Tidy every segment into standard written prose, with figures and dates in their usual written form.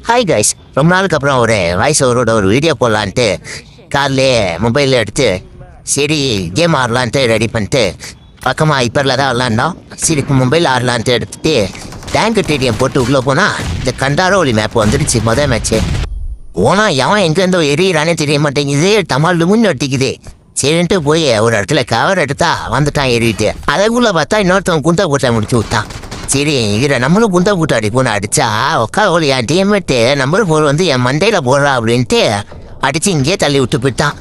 Hi guys, ரொம்ப நாளுக்கு அப்புறம் ஒரு வாய்ஸ் ஓவரோட ஒரு வீடியோ போடலான்ட்டு காலையிலே மொபைலில் எடுத்து சரி கேம் ஆடலான்ட்டு ரெடி பண்ணிட்டு பக்கமாக இப்பரில் தான் விளாண்டோம். சரி மொபைல் ஆடலான்ட்டு எடுத்துகிட்டு டேங்கு டிடிஎம் போட்டு உள்ளே போனால் இந்த கண்டாரோலி மேப் வந்துடுச்சு. மொதல் மேட்ச்சு போனால் எவன் எங்கேருந்தோ எரியிறானே தெரிய மாட்டேங்குது. டமால் முன்னு அட்டிக்குது. சரின்ட்டு போய் ஒரு இடத்துல கவர் எடுத்தா வந்துட்டான் ஏறிட்டு. அதுக்குள்ளே பார்த்தா இன்னொருத்தவன் குண்டா போட்டா முடிச்சு விட்டான். சரி இதில் நம்மளும் குண்டா கூட்ட அடிப்போன்னு அடித்தா உட்கார என் டீம்மேட்டு நம்பர் 4 வந்து என் மண்டையில் போடுறா அப்படின்ட்டு அடித்து இங்கேயே தள்ளி விட்டு போயிட்டான்.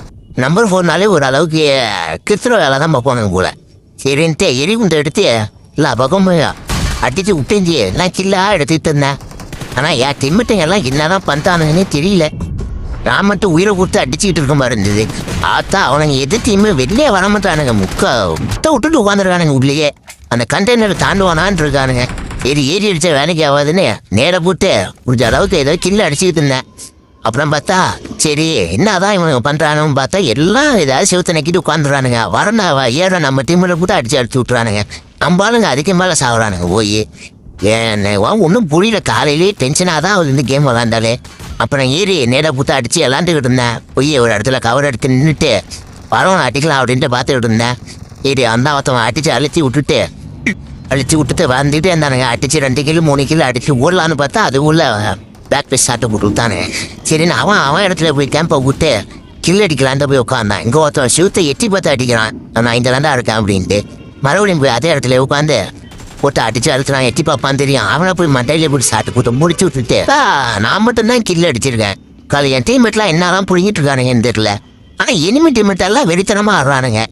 நம்பர் 4நாலே ஒரு அளவுக்கு கிறிஸ்துவ வேலை தான் பார்ப்பாங்க போல. சரின்ட்டு எரி குண்டை எடுத்து இல்லை பக்கமும் அடித்து விட்டுஞ்சி எல்லாம் கில்லாக எடுத்துக்கிட்டு இருந்தேன். ஆனால் என் டீம்மேட்டுங்க எல்லாம் என்னதான் பண்ணிட்டானுங்கன்னே தெரியல. நான் மட்டும் உயிரை கொடுத்து அடிச்சுக்கிட்டு இருக்க மாதிரி இருந்தது. ஆத்தா அவனுங்க எதிர்த்தையுமே வெளியே வரமாட்டானுங்க. முட்டை விட்டுட்டு உட்காந்துருக்கானுங்க உள்ளேயே. அந்த கண்டெய்னர் தாண்டுவானான்னு இருக்கானுங்க. சரி ஏறி அடித்த வேலைக்கு ஆகாதுன்னு நேர போட்டு முடிஞ்ச அளவுக்கு ஏதோ கில்ல அடிச்சுக்கிட்டு இருந்தேன். அப்புறம் பார்த்தா சரி என்னதான் இவனுங்க பண்ணுறானுன்னு பார்த்தா எல்லாம் ஏதாவது செவத்தை நக்கிட்டு உட்காந்துறானுங்க. வரண்டாவா ஏற நம்ம டீமில் போட்டு அடிச்சு விட்றானுங்க. நம்பாளுங்க அதுக்கு மேலே சாகுறானுங்க போய். ஒன்றும் புரியல. காலையிலேயே டென்ஷனாக தான் அவர் இந்த கேம் விளாண்டாலே. அப்புறம் ஏறி நேராக புத்த அடித்து விளாண்டுக்கிட்டு இருந்தேன். போய் ஒரு இடத்துல கவர் எடுத்து நின்றுட்டு வரவனை அடிக்கலாம் அப்படின்ட்டு பார்த்துக்கிட்டு இருந்தேன். சரி அந்த ஒருத்தவன் அடித்து அழிச்சி விட்டுட்டு வந்துட்டு இருந்தானுங்க. அடித்து 2 கிலோ 3 கிலோ அடித்து ஓடலான்னு பார்த்தா அது உள்ள பேக் பீஸ் சாட்டை போட்டு விட்டானு. சரின்னு அவன் இடத்துல போய் கேம்பை விட்டு கில் அடிக்கலான்ட்டு போய் உட்காந்தான். இங்கே ஒருத்தவன் சிவத்தை எட்டி பார்த்து அடிக்கிறான். நான் இங்கே தாண்டா இருக்கேன் அப்படின்ட்டு மறுபடியும் போய் அதே இடத்துல உட்காந்து போட்டு அடிச்சு அழுத்துறான். எட்டி பார்ப்பான்னு தெரியும். அவனை போய் மண்டையில போட்டு சாட்டு போட்டு முடிச்சு விட்டுட்டு நான் மட்டும்தான் கில் அடிச்சிருக்கேன். என் டீம்மேட்லாம் என்னதான் புரிஞ்சிட்டு இருக்கானுங்கன்னு தெரியல. ஆனால் எனிமி டீம்மேட்டெல்லாம் வெறித்தனமாக ஆடுறானுங்க.